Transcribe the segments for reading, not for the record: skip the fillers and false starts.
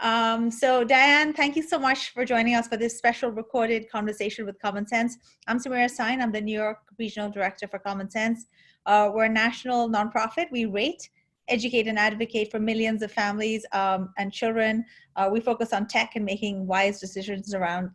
So Diane, thank you so much for joining us for this special recorded conversation with Common Sense. I'm Samira Sain. I'm the New York Regional Director for Common Sense. We're a national nonprofit. We rate, educate, and advocate for millions of families and children. We focus on tech and making wise decisions around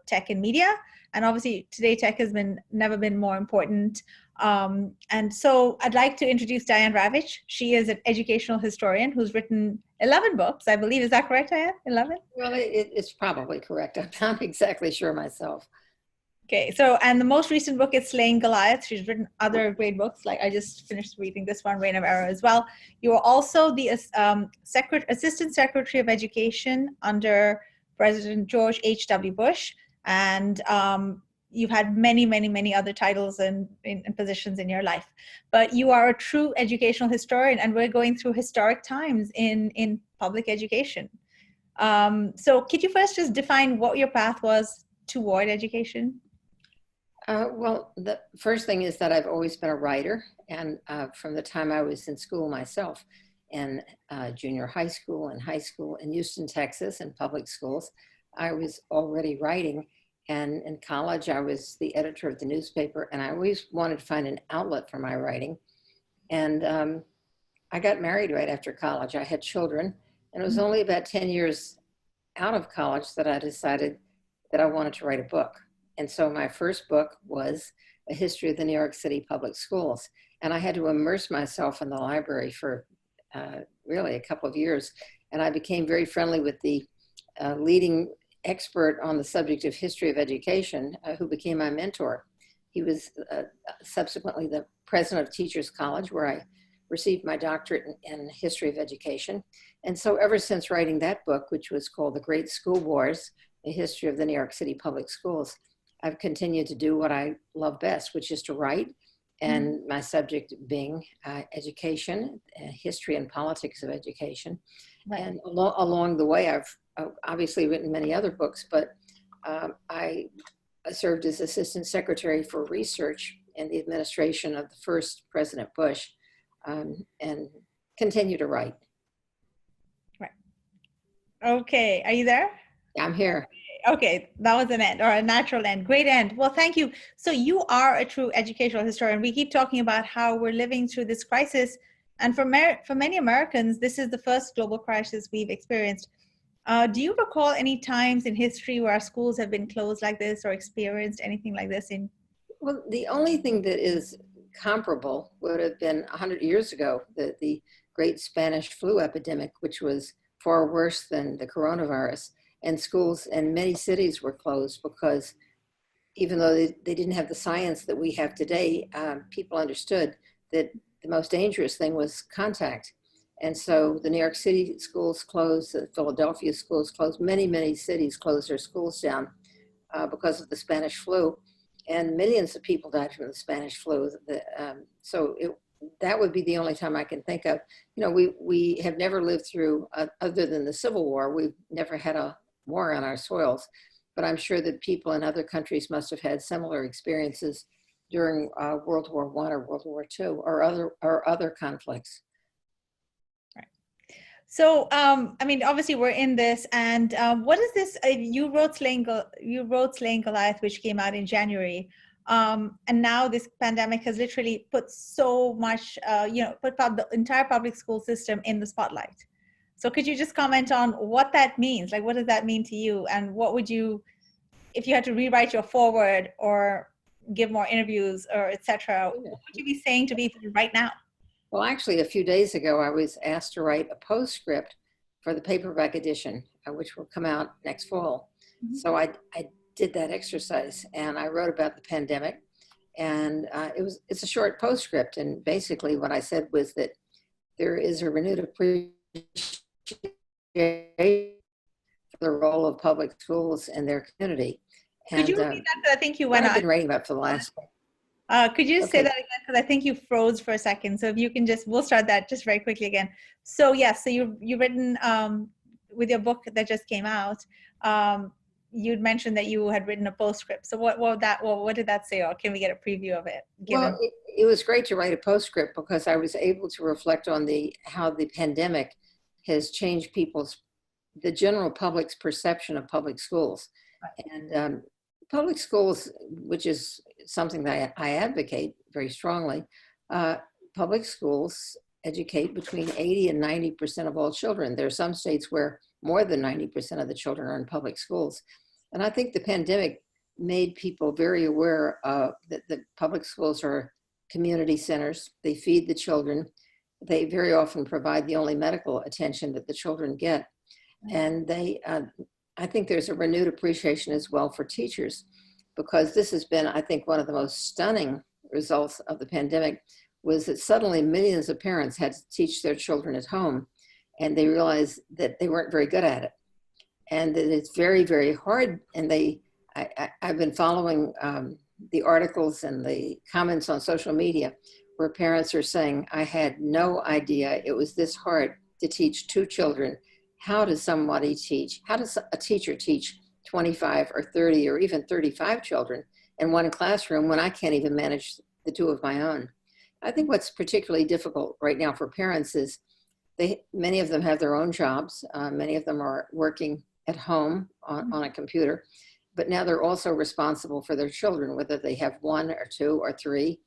tech and media. And obviously today tech has never been more important. And so I'd like to introduce Diane Ravitch. She is an educational historian who's written 11 books, I believe. Is that correct, Diane? 11? Well, it's probably correct. I'm not exactly sure myself. Okay, so, and the most recent book is Slaying Goliath. She's written other great books, like I just finished reading this one, Reign of Error, as well. You are also the Assistant Secretary of Education under President George H.W. Bush. And you've had many other titles and positions in your life. But you are a true educational historian, and we're going through historic times in public education. So could you first just define what your path was toward education? Well, the first thing is that I've always been a writer, and from the time I was in school myself, in junior high school and high school in Houston, Texas, in public schools, I was already writing. And in college, I was the editor of the newspaper, and I always wanted to find an outlet for my writing. And I got married right after college. I had children, and it was only about 10 years out of college that I decided that I wanted to write a book. And so my first book was A History of the New York City Public Schools. And I had to immerse myself in the library for really a couple of years. And I became very friendly with the leading expert on the subject of history of education, who became my mentor. He was subsequently the president of Teachers College, where I received my doctorate in history of education. And so ever since writing that book, which was called The Great School Wars, A History of the New York City Public Schools, I've continued to do what I love best, which is to write. And my subject being education, history and politics of education. Right. And along the way, I've obviously written many other books, but I served as Assistant Secretary for Research in the administration of the first President Bush, and continue to write. Right. Okay, are you there? I'm here. Okay, that was an end, or a natural end. Great end. Well, thank you. So you are a true educational historian. We keep talking about how we're living through this crisis. And for many Americans, this is the first global crisis we've experienced. Do you recall any times in history where our schools have been closed like this or experienced anything like this? Well, the only thing that is comparable would have been 100 years ago, the great Spanish flu epidemic, which was far worse than the coronavirus. And schools in many cities were closed because even though they didn't have the science that we have today, people understood that the most dangerous thing was contact. And so the New York City schools closed, the Philadelphia schools closed, many cities closed their schools down because of the Spanish flu. And millions of people died from the Spanish flu. That would be the only time I can think of. You know, we have never lived through, other than the Civil War, we've never had a war on our soils, but I'm sure that people in other countries must have had similar experiences during World War I or World War II or other conflicts. Right. So, I mean, obviously we're in this, and what is this? You wrote Slaying Goliath, which came out in January, and now this pandemic has literally put so much, put the entire public school system in the spotlight. So could you just comment on what that means? Like, what does that mean to you? And what would you, if you had to rewrite your foreword or give more interviews or et cetera, what would you be saying to people right now? Well, actually, a few days ago, I was asked to write a postscript for the paperback edition, which will come out next fall. Mm-hmm. So I did that exercise, and I wrote about the pandemic. And it's a short postscript. And basically what I said was that there is a renewed appreciation for the role of public schools in their community. And, could you repeat that? Because I think you went on. I've been writing about for the last. Could you say that again? Because I think you froze for a second. So if you can we'll start that just very quickly again. So yes, so you've written with your book that just came out. You'd mentioned that you had written a postscript. So what did that say? Or can we get a preview of it? Well, it was great to write a postscript because I was able to reflect on how the pandemic has changed people's the general public's perception of public schools. And public schools, which is something that I advocate very strongly, public schools educate between 80 and 90% of all children. There are some states where more than 90% of the children are in public schools. And I think the pandemic made people very aware that the public schools are community centers. They feed the children. They very often provide the only medical attention that the children get. And I think there's a renewed appreciation as well for teachers, because this has been, I think, one of the most stunning results of the pandemic was that suddenly millions of parents had to teach their children at home, and they realized that they weren't very good at it, and that it's very, very hard. And I've been following the articles and the comments on social media where parents are saying, I had no idea it was this hard to teach 2 children. How does somebody teach? How does a teacher teach 25 or 30 or even 35 children in one classroom when I can't even manage the 2 of my own? I think what's particularly difficult right now for parents is many of them have their own jobs. Many of them are working at home on a computer, but now they're also responsible for their children, whether they have 1 or 2 or 3.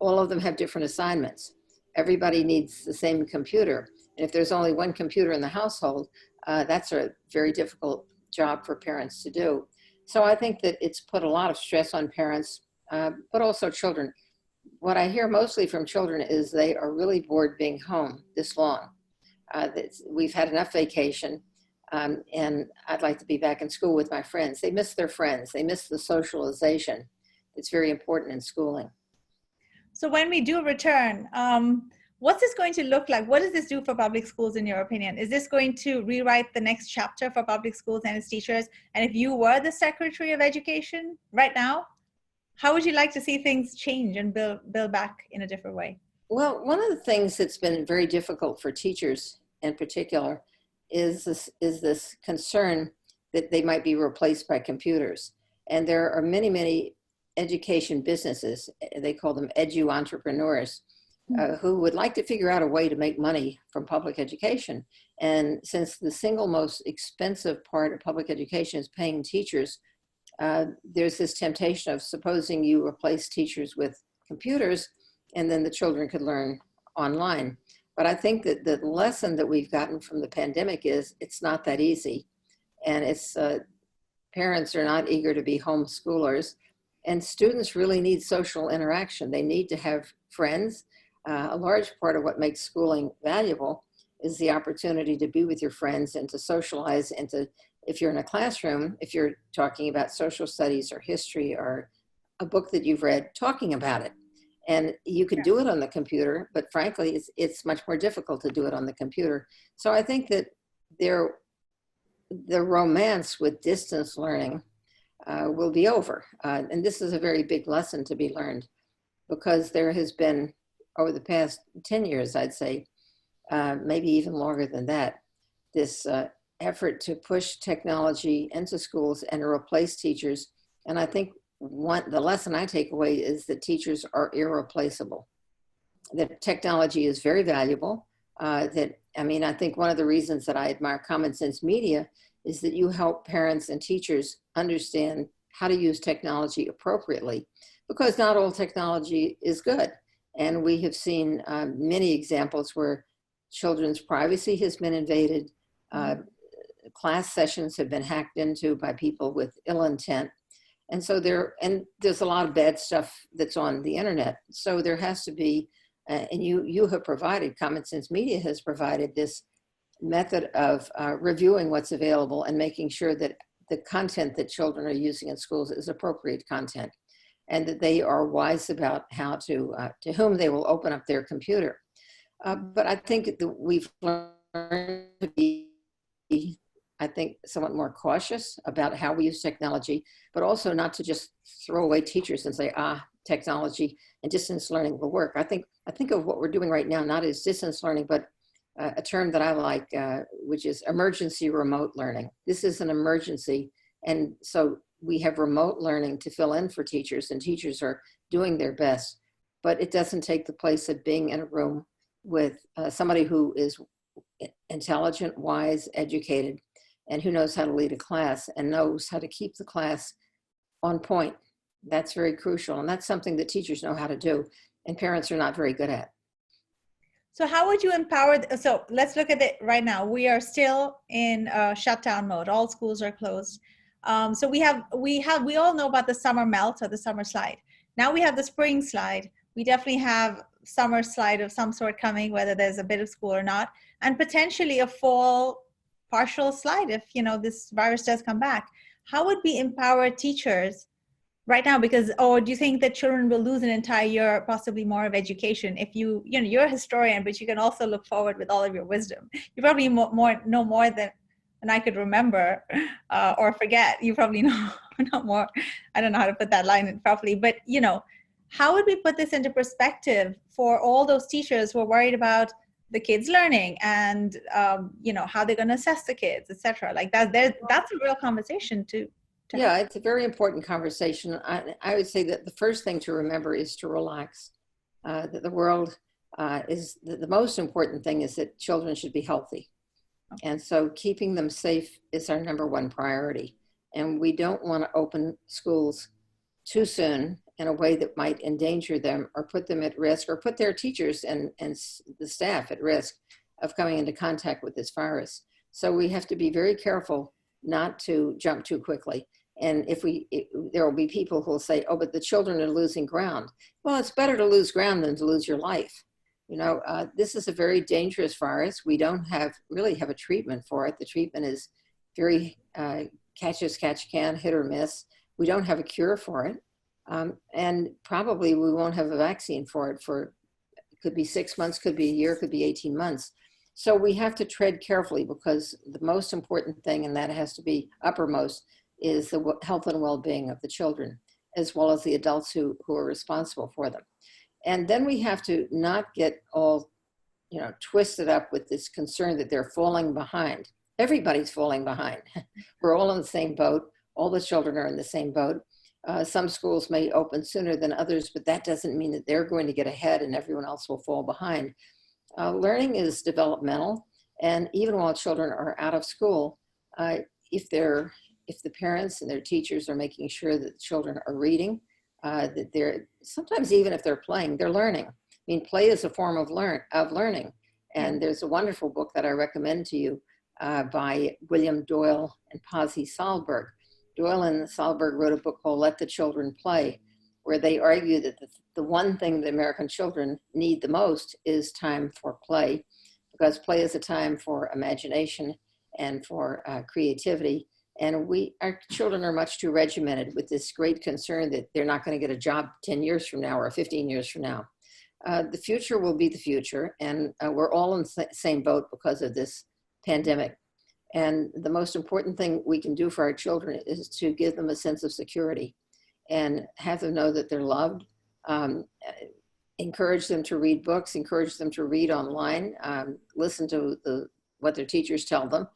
All of them have different assignments. Everybody needs the same computer. And if there's only 1 computer in the household, that's a very difficult job for parents to do. So I think that it's put a lot of stress on parents, but also children. What I hear mostly from children is they are really bored being home this long. We've had enough vacation, and I'd like to be back in school with my friends. They miss their friends. They miss the socialization. It's very important in schooling. So when we do return, what's this going to look like? What does this do for public schools, in your opinion? Is this going to rewrite the next chapter for public schools and its teachers? And if you were the Secretary of Education right now, how would you like to see things change and build back in a different way? Well, one of the things that's been very difficult for teachers in particular is this concern that they might be replaced by computers. And there are many, many education businesses, they call them edu entrepreneurs, who would like to figure out a way to make money from public education. And since the single most expensive part of public education is paying teachers, there's this temptation of supposing you replace teachers with computers and then the children could learn online. But I think that the lesson that we've gotten from the pandemic is it's not that easy. And it's parents are not eager to be homeschoolers, and students really need social interaction. They need to have friends. A large part of what makes schooling valuable is the opportunity to be with your friends and to socialize, and to, if you're in a classroom, if you're talking about social studies or history or a book that you've read, talking about it. And you can do it on the computer, but frankly, it's much more difficult to do it on the computer. So I think that the romance with distance learning will be over. And this is a very big lesson to be learned, because there has been, over the past 10 years, I'd say, maybe even longer than that, this effort to push technology into schools and to replace teachers. And I think the lesson I take away is that teachers are irreplaceable. That technology is very valuable. I think one of the reasons that I admire Common Sense Media is that you help parents and teachers understand how to use technology appropriately, because not all technology is good. And we have seen many examples where children's privacy has been invaded. Class sessions have been hacked into by people with ill intent. And so there's a lot of bad stuff that's on the internet. So there has to be, and you have provided, Common Sense Media has provided this method of reviewing what's available and making sure that the content that children are using in schools is appropriate content, and that they are wise about how to whom they will open up their computer. But I think that we've learned to be, I think, somewhat more cautious about how we use technology, but also not to just throw away teachers and say, technology and distance learning will work. I think of what we're doing right now, not as distance learning, but a term that I like, which is emergency remote learning. This is an emergency. And so we have remote learning to fill in for teachers, and teachers are doing their best, but it doesn't take the place of being in a room with somebody who is intelligent, wise, educated, and who knows how to lead a class and knows how to keep the class on point. That's very crucial. And that's something that teachers know how to do and parents are not very good at. So how would you empower, so let's look at it right now. We are still in shutdown mode. All schools are closed. So we all know about the summer melt or the summer slide. Now we have the spring slide. We definitely have summer slide of some sort coming, whether there's a bit of school or not, and potentially a fall partial slide if, this virus does come back. How would we empower teachers right now? Because, or do you think that children will lose an entire year, possibly more, of education if you're a historian, but you can also look forward with all of your wisdom. You probably know more than I could remember or forget. You probably know more. I don't know how to put that line in properly, but how would we put this into perspective for all those teachers who are worried about the kids learning and how they're going to assess the kids, etc. Like that? That's a real conversation to yeah, it's a very important conversation. I would say that the first thing to remember is to relax. That the world is the most important thing is that children should be healthy. And so keeping them safe is our number one priority. And we don't want to open schools too soon in a way that might endanger them or put them at risk or put their teachers and the staff at risk of coming into contact with this virus. So we have to be very careful not to jump too quickly. And there will be people who will say, oh, but the children are losing ground. Well, it's better to lose ground than to lose your life. This is a very dangerous virus. We don't really have a treatment for it. The treatment is very catch as catch can, hit or miss. We don't have a cure for it. And probably we won't have a vaccine for it it could be 6 months, could be a year, could be 18 months. So we have to tread carefully because the most important thing, and that has to be uppermost, is the health and well-being of the children, as well as the adults who are responsible for them. And then we have to not get all, twisted up with this concern that they're falling behind. Everybody's falling behind. We're all in the same boat. All the children are in the same boat. Some schools may open sooner than others, but that doesn't mean that they're going to get ahead and everyone else will fall behind. Learning is developmental, and even while children are out of school, if the parents and their teachers are making sure that the children are reading, that they're sometimes even if they're playing, they're learning. I mean, play is a form of learning, and there's a wonderful book that I recommend to you by William Doyle and Pazzi Sahlberg. Doyle and Sahlberg wrote a book called Let the Children Play, where they argue that the one thing that American children need the most is time for play, because play is a time for imagination and for creativity. And our children are much too regimented with this great concern that they're not going to get a job 10 years from now or 15 years from now. The future will be the future, and we're all in the same boat because of this pandemic. And the most important thing we can do for our children is to give them a sense of security and have them know that they're loved. Encourage them to read books, encourage them to read online, listen to what their teachers tell them,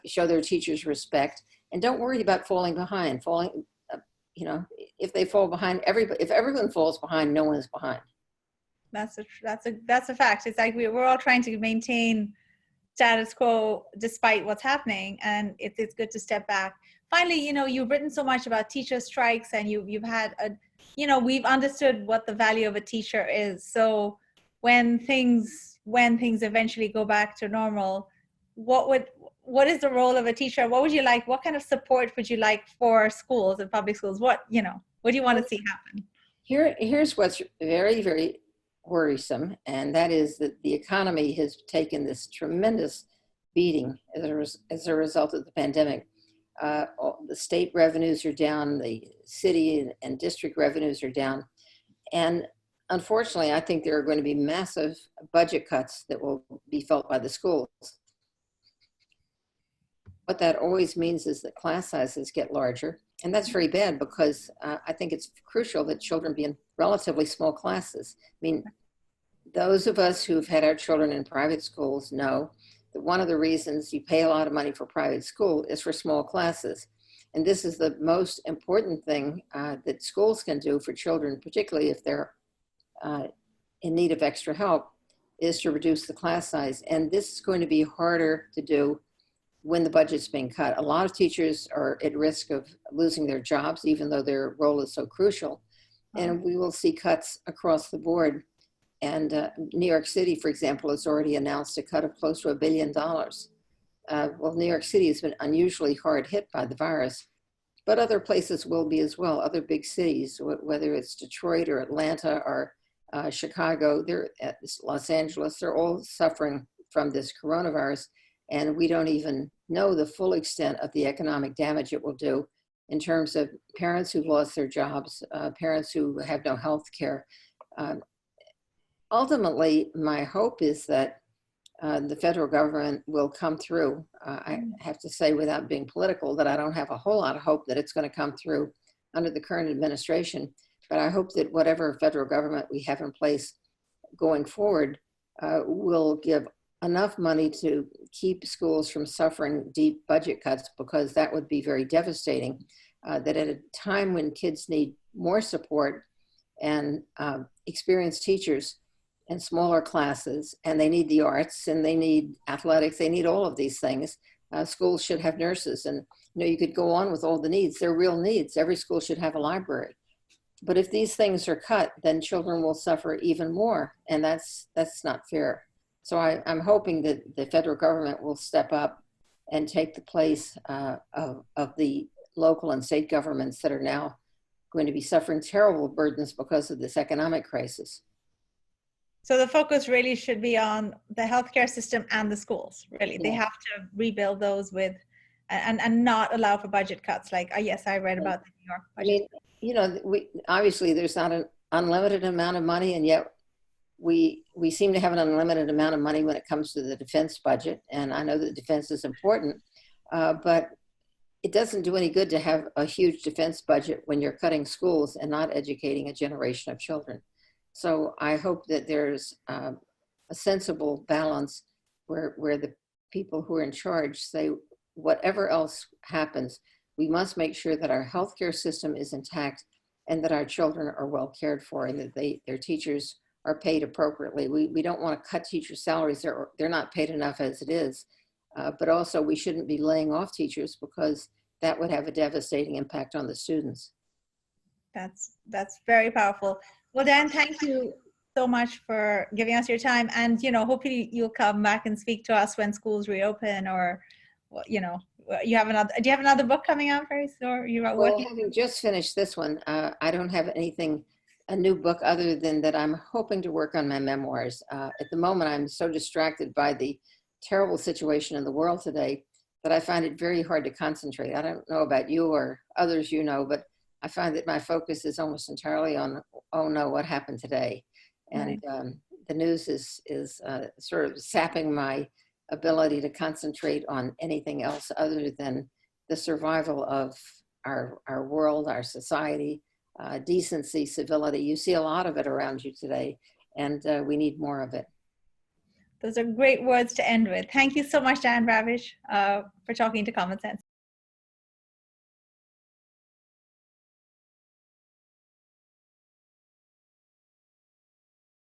show their teachers respect, and don't worry about falling behind. If they fall behind, if everyone falls behind, no one is behind. That's a fact. It's like we're all trying to maintain status quo despite what's happening, and it's good to step back. Finally, you've written so much about teacher strikes, and you've had we've understood what the value of a teacher is. So when things eventually go back to normal, what is the role of a teacher? What would you like? What kind of support would you like for schools and public schools? What do you want to see happen? Here's what's very, very worrisome, and that is that the economy has taken this tremendous beating as a result of the pandemic. The state revenues are down, the city and district revenues are down, and unfortunately, I think there are going to be massive budget cuts that will be felt by the schools. What that always means is that class sizes get larger, and that's very bad because I think it's crucial that children be in relatively small classes. I mean, those of us who've had our children in private schools know that one of the reasons you pay a lot of money for private school is for small classes. And this is the most important thing that schools can do for children, particularly if they're in need of extra help, is to reduce the class size. And this is going to be harder to do when the budget's being cut. A lot of teachers are at risk of losing their jobs, even though their role is so crucial. And we will see cuts across the board. And New York City, for example, has already announced a cut of close to $1 billion. Well, New York City has been unusually hard hit by the virus, but other places will be as well. Other big cities, whether it's Detroit or Atlanta or Chicago, Los Angeles, they're all suffering from this coronavirus. And we don't even know the full extent of the economic damage it will do in terms of parents who've lost their jobs, parents who have no health care. Ultimately, my hope is that the federal government will come through. I have to say, without being political, that I don't have a whole lot of hope that it's going to come through under the current administration. But I hope that whatever federal government we have in place going forward will give enough money to keep schools from suffering deep budget cuts, because that would be very devastating. That at a time when kids need more support and experienced teachers and smaller classes, and they need the arts and they need athletics, they need all of these things. Schools should have nurses, and you could go on with all the needs. They're real needs. Every school should have a library. But if these things are cut, then children will suffer even more, and that's not fair. So I'm hoping that the federal government will step up and take the place of the local and state governments that are now going to be suffering terrible burdens because of this economic crisis. So the focus really should be on the healthcare system and the schools, really. Yeah. They have to rebuild those with, and not allow for budget cuts. Like, yes, I read about the New York budget. I mean, obviously there's not an unlimited amount of money, and yet we seem to have an unlimited amount of money when it comes to the defense budget. And I know that defense is important, but it doesn't do any good to have a huge defense budget when you're cutting schools and not educating a generation of children. So I hope that there's a sensible balance where the people who are in charge say, whatever else happens, we must make sure that our healthcare system is intact and that our children are well cared for, and that their teachers are paid appropriately. We don't want to cut teachers' salaries. They're not paid enough as it is. But also we shouldn't be laying off teachers, because that would have a devastating impact on the students. That's very powerful. Well, Dan, thank you so much for giving us your time. And, hopefully you'll come back and speak to us when schools reopen, or, you have another, do you have another book coming out very soon? Or well, having just finished this one, I don't have a new book other than that I'm hoping to work on my memoirs. At the moment, I'm so distracted by the terrible situation in the world today that I find it very hard to concentrate. I don't know about you or others but I find that my focus is almost entirely on, oh no, what happened today? And the news is sort of sapping my ability to concentrate on anything else other than the survival of our world, our society, decency, civility. You see a lot of it around you today, and we need more of it. Those are great words to end with. Thank you so much, Diane Ravitch, for talking to Common Sense.